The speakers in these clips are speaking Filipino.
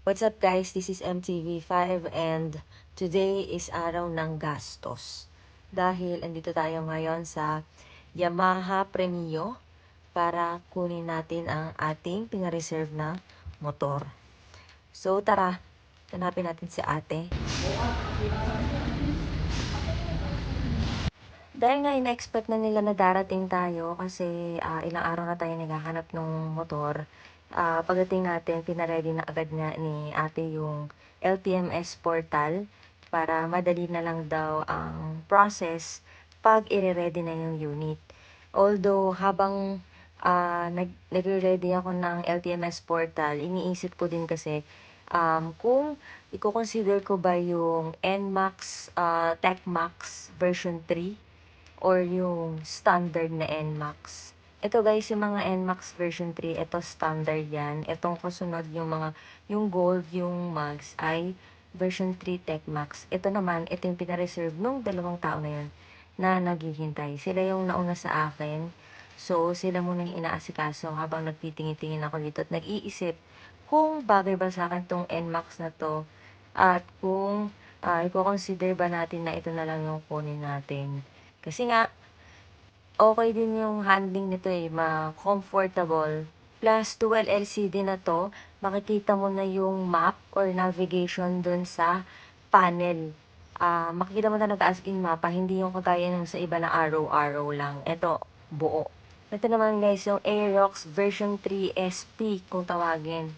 What's up guys, this is MTV5 and today is araw ng gastos. Dahil andito tayo ngayon sa Yamaha Premio para kunin natin ang ating pinareserve na motor. So tara, hanapin natin si ate. Dahil nga ina-expect na nila na darating tayo kasi ilang araw na tayo naghahanap ng motor. Pagdating natin, pinaready na agad nga ni ate yung LTMS portal para madali na lang daw ang process pag i-ready na yung unit. Although habang nagre-ready ako ng LTMS portal, iniisip ko din kasi kung i-consider ko ba yung NMAX, TechMax version 3 or yung standard na NMAX. Ito guys, yung mga NMAX version 3, ito standard yan. Itong kasunod yung Gold, yung Max ay version 3 Tech Max. Ito naman, ito yung pinareserve nung dalawang tao na yun na naghihintay. Sila yung nauna sa akin. So, sila muna yung inaasikaso habang nagtitingin-tingin ako dito at nag-iisip kung bagay ba sa akin tong NMAX na to at kung i-consider ba natin na ito na lang yung kunin natin. Kasi nga, okay din yung handling nito ma-comfortable. Plus, dual LCD na to, makikita mo na yung map or navigation dun sa panel. Makikita mo talaga as in mapa, hindi yung kagaya ng sa iba na arrow-arrow lang. Ito, buo. Ito naman guys, yung Aerox version 3 SP kung tawagin.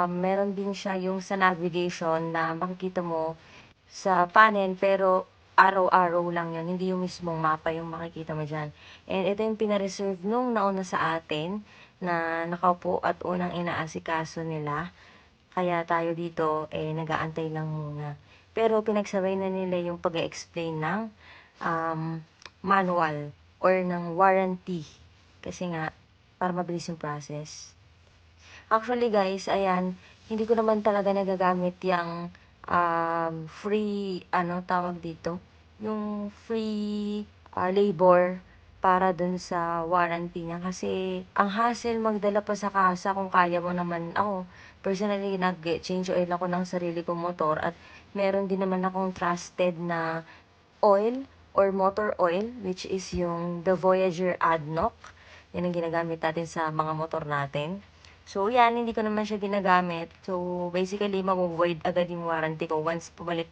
Meron din siya yung sa navigation na makikita mo sa panel pero araw-araw lang yun. Hindi yung mismong mapa yung makikita mo dyan. And ito yung pinareserve nung nauna sa atin na nakaupo at unang inaasikaso nila. Kaya tayo dito nag-aantay lang muna. Pero pinagsabay na nila yung pag-explain ng manual or ng warranty. Kasi nga, para mabilis yung process. Actually guys, ayan, hindi ko naman talaga nagagamit yung free, tawag dito, yung free labor para dun sa warranty niya. Kasi, ang hassle magdala pa sa kasa kung kaya mo naman ako. Personally, nag-change oil ako ng sarili kong motor at meron din naman akong trusted na oil or motor oil, which is yung The Voyager ADNOC. Yan ang ginagamit natin sa mga motor natin. So, yan, hindi ko naman siya ginagamit. So, basically, mag-void agad yung warranty ko once magpalit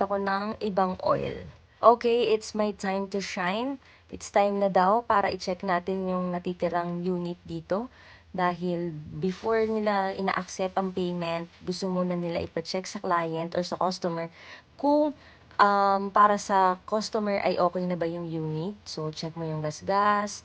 ako ng ibang oil. Okay, it's my time to shine. It's time na daw para i-check natin yung natitirang unit dito. Dahil before nila ina-accept ang payment, gusto muna nila ipa-check sa client or sa customer kung para sa customer ay okay na ba yung unit. So, check mo yung gas-gas,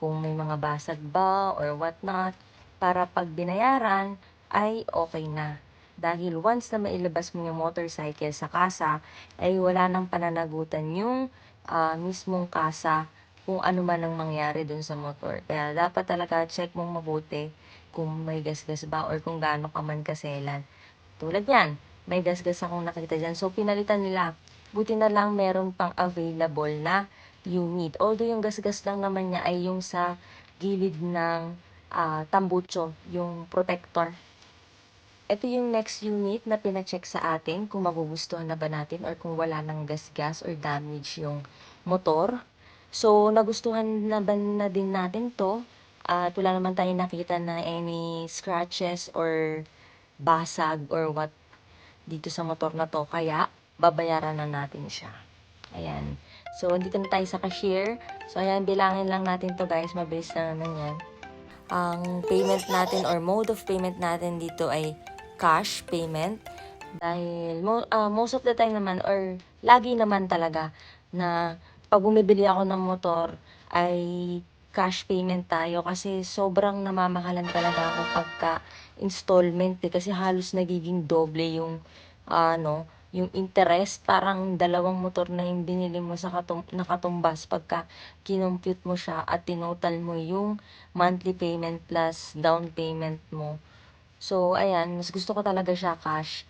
kung may mga basag ba or whatnot, para pag binayaran ay okay na. Dahil once na mailabas mo yung motorcycle sa kasa, ay wala nang pananagutan yung mismong kasa kung ano man ang mangyari dun sa motor. Kaya dapat talaga check mong mabuti kung may gasgas ba or kung gaano ka man kaselan. Tulad yan, may gasgas akong nakita dyan. So, pinalitan nila. Buti na lang meron pang available na unit. Although yung gasgas lang naman niya ay yung sa gilid ng tambucho, yung protector. Ito yung next unit na pina-check sa atin kung magugustuhan na ba natin or kung wala nang gasgas or damage yung motor. So, nagustuhan na ba na din natin to? At wala naman tayong nakita na any scratches or basag or what dito sa motor na to. Kaya, babayaran na natin siya. Ayan. So, dito na tayo sa cashier. So, ayan, bilangin lang natin to guys. Mabilis na naman yan. Ang payment natin or mode of payment natin dito ay cash payment. Dahil most of the time naman or lagi naman talaga na pag bumibili ako ng motor ay cash payment tayo kasi sobrang namamahalan talaga ako pagka installment kasi halos nagiging doble yung yung interest, parang dalawang motor na yung binili mo sa nakatumbas pagka kinompute mo siya at tinotal mo yung monthly payment plus down payment mo. So, ayan, mas gusto ko talaga siya cash.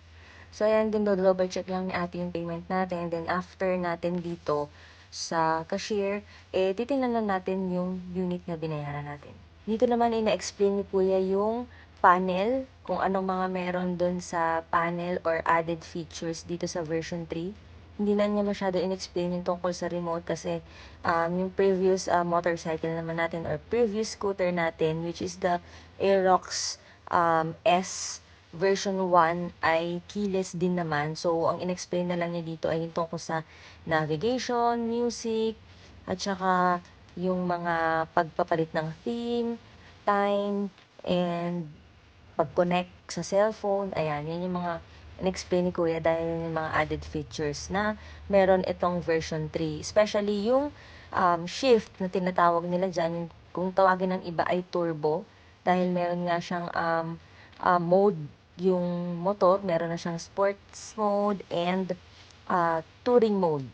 So, ayan din, double check lang ni ate yung payment natin. Then, after natin dito sa cashier, titingnan lang natin yung unit na binayaran natin. Dito naman, ina-explain ni kuya yung panel, kung anong mga meron dun sa panel or added features dito sa version 3. Hindi na niya masyado in-explain yung tungkol sa remote kasi yung previous motorcycle naman natin or previous scooter natin, which is the Aerox S version 1 ay keyless din naman. So, ang in-explain na lang niya dito ay yung tungkol sa navigation, music, at saka yung mga pagpapalit ng theme, time, and pag-connect sa cellphone. Ayan, yan yung mga in-explain ni Kuya dahil yun yung mga added features na meron itong version 3. Especially yung shift na tinatawag nila dyan, kung tawagin ng iba ay turbo, dahil meron nga siyang mode yung motor, meron na siyang sports mode and touring mode.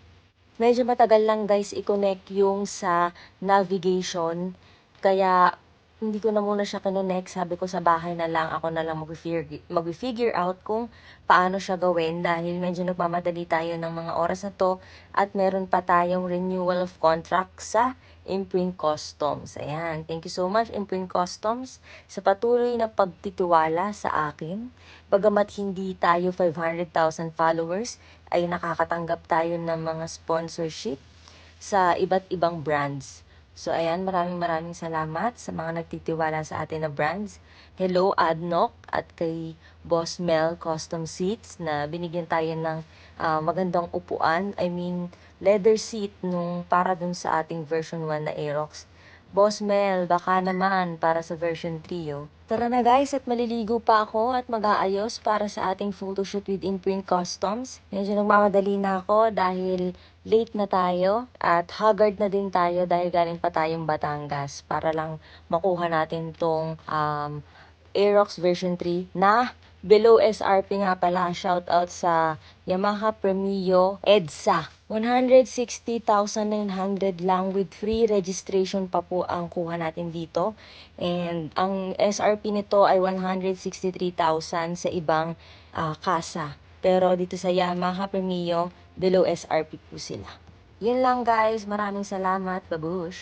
Medyo matagal lang guys i-connect yung sa navigation. Kaya hindi ko na muna siya kinonect. Sabi ko sa bahay na lang ako na lang mag-figure out kung paano siya gawin dahil medyo nagmamadali tayo ng mga oras na to at meron pa tayong renewal of contract sa Imprint Customs. Ayan. Thank you so much Imprint Customs sa patuloy na pagtitiwala sa akin. Bagamat hindi tayo 500,000 followers, ay nakakatanggap tayo ng mga sponsorship sa iba't ibang brands. So, ayan, maraming salamat sa mga nagtitiwala sa atin na brands. Hello, Adnoc, at kay Boss Mel Custom Seats na binigyan tayo ng magandang upuan. I mean, leather seat nung para dun sa ating version 1 na Aerox. Boss Mel, baka naman para sa version 3, oh. Tara na guys, at maliligo pa ako at mag-aayos para sa ating photoshoot with Imprint Customs. Medyo nagmamadali na ako dahil late na tayo at haggard na din tayo dahil galing pa tayong Batangas para lang makuha natin tong Aerox version 3 na below SRP nga pala. Shout out sa Yamaha Premio EDSA. 160,900 lang with free registration pa po ang kuha natin dito. And ang SRP nito ay 163,000 sa ibang kasa. Pero dito sa Yamaha Premio, below SRP po sila. Yun lang guys. Maraming salamat. Babush!